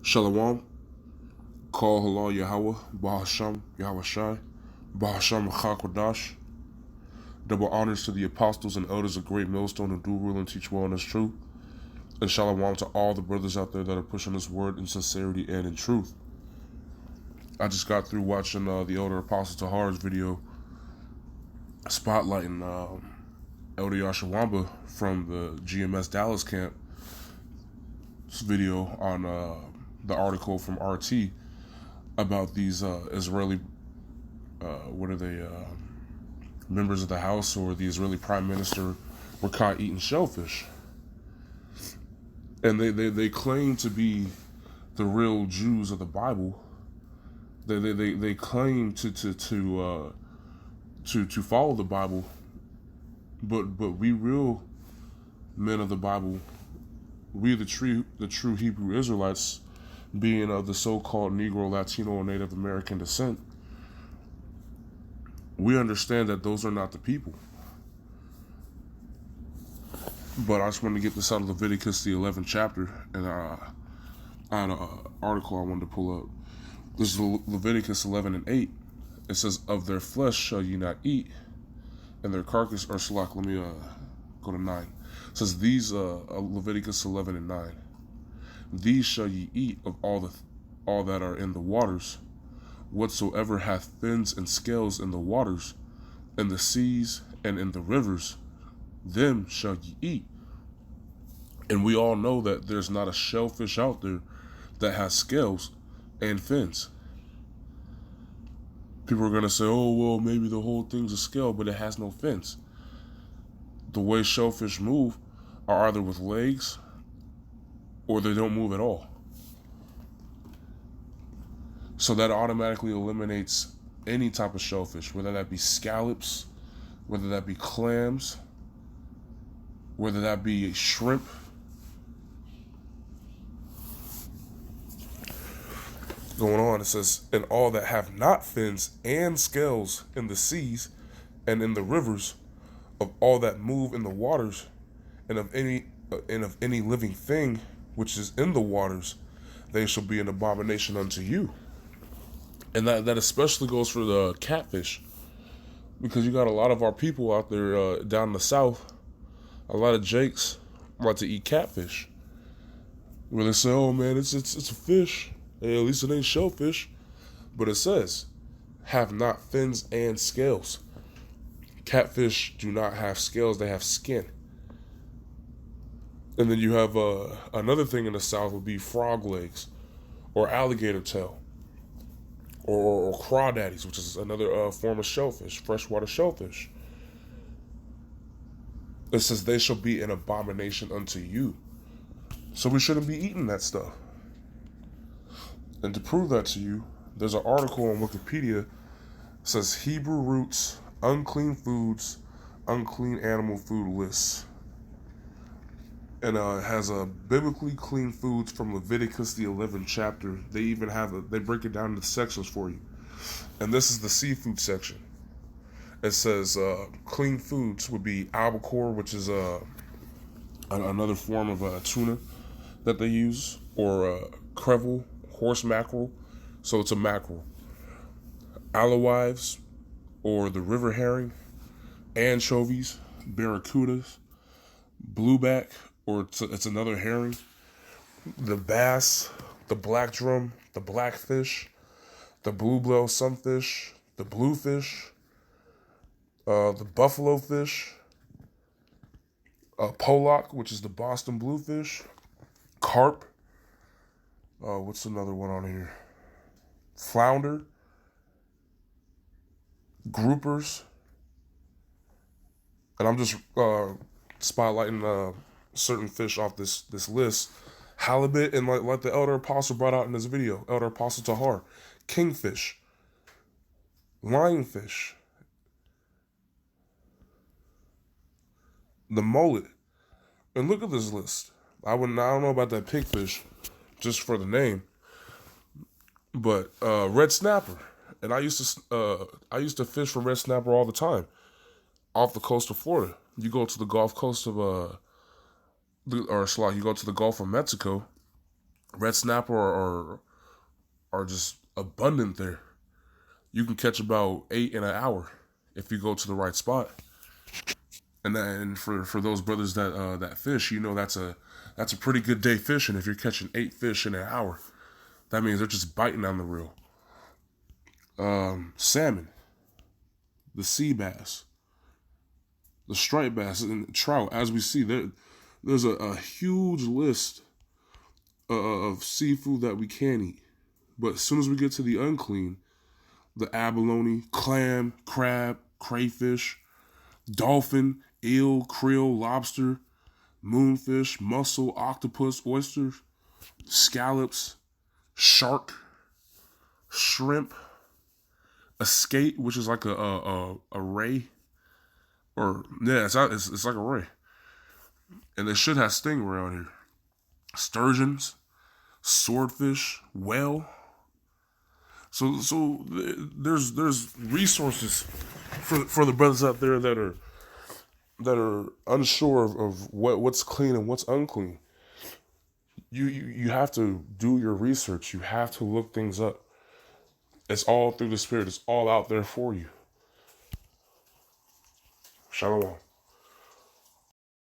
Shalom, Call Halal Yahweh, Bahasham, Yahweh Shai, Bahasham Chakwadash. Double honors to the apostles and elders of Great Millstone who do rule and teach well and as truth. And shalom to all the brothers out there that are pushing this word in sincerity and in truth. I just got through watching the Elder Apostle Tahar's video spotlighting Elder Yashawamba from the GMS Dallas camp. This video on the article from RT about these Israeli, members of the House, or the Israeli Prime Minister were caught eating shellfish. And they claim to be the real Jews of the Bible. They claim to follow the Bible, but we real men of the Bible, we the true Hebrew Israelites, being of the so-called Negro, Latino, or Native American descent, we understand that those are not the people. But I just wanted to get this out of Leviticus, the 11th chapter, and I had an article I wanted to pull up. This is Leviticus 11:8. It says, "Of their flesh shall ye not eat, and their carcass," or Shalak, let me go to 9. It says, these, Leviticus 11:9. "These shall ye eat of all that are in the waters, whatsoever hath fins and scales in the waters, in the seas, and in the rivers, them shall ye eat." And we all know that there's not a shellfish out there that has scales and fins. People are going to say, oh, well, maybe the whole thing's a scale, but it has no fins. The way shellfish move are either with legs or they don't move at all. So that automatically eliminates any type of shellfish, whether that be scallops, whether that be clams, whether that be shrimp. Going on, it says, "And all that have not fins and scales in the seas and in the rivers, of all that move in the waters, and of any living thing which is in the waters, they shall be an abomination unto you." And that especially goes for the catfish, because you got a lot of our people out there down in the south, a lot of Jakes like to eat catfish, where they say, "Oh man, it's a fish. Hey, at least it ain't shellfish." But it says, "have not fins and scales." Catfish do not have scales; they have skin. And then you have another thing in the south would be frog legs, or alligator tail, or crawdaddies, which is another form of shellfish, freshwater shellfish. It says, "They shall be an abomination unto you." So we shouldn't be eating that stuff. And to prove that to you, there's an article on Wikipedia that says Hebrew roots, unclean foods, unclean animal food lists. And it has a biblically clean foods from Leviticus, the 11th chapter. They even they break it down into sections for you. And this is the seafood section. It says clean foods would be albacore, which is another form of tuna that they use, or crevel, horse mackerel, so it's a mackerel. Alewives, or the river herring, anchovies, barracudas, blueback, or it's another herring, the bass, the black drum, the blackfish, the bluegill sunfish, the bluefish, the buffalo fish, pollock, which is the Boston bluefish, carp. What's another one on here? Flounder, groupers, and I'm just spotlighting certain fish off this list. Halibut, and like the Elder Apostle brought out in this video, Elder Apostle Tahar, kingfish, lionfish, the mullet. And look at this list. I don't know about that pigfish, just for the name, but red snapper. And I used to fish for red snapper all the time off the coast of Florida. You go to the Gulf Coast of you go to the Gulf of Mexico, Red snapper are just abundant there. You can catch about 8 in an hour if you go to the right spot. And then for those brothers that fish, that's a pretty good day fishing if you're catching 8 fish in an hour. That means they're just biting on the reel. Salmon, the sea bass, the striped bass, and trout. As we see, there's a huge list of seafood that we can eat. But as soon as we get to the unclean, the abalone, clam, crab, crayfish, dolphin, eel, krill, lobster, moonfish, mussel, octopus, oysters, scallops, shark, shrimp, a skate, which is like a ray, or yeah, it's like a ray, and they should have stingray on here. Sturgeons, swordfish, whale. So there's resources for the brothers out there that are unsure of what's clean and what's unclean. You have to do your research. You have to look things up. It's all through the Spirit. It's all out there for you. Shalom.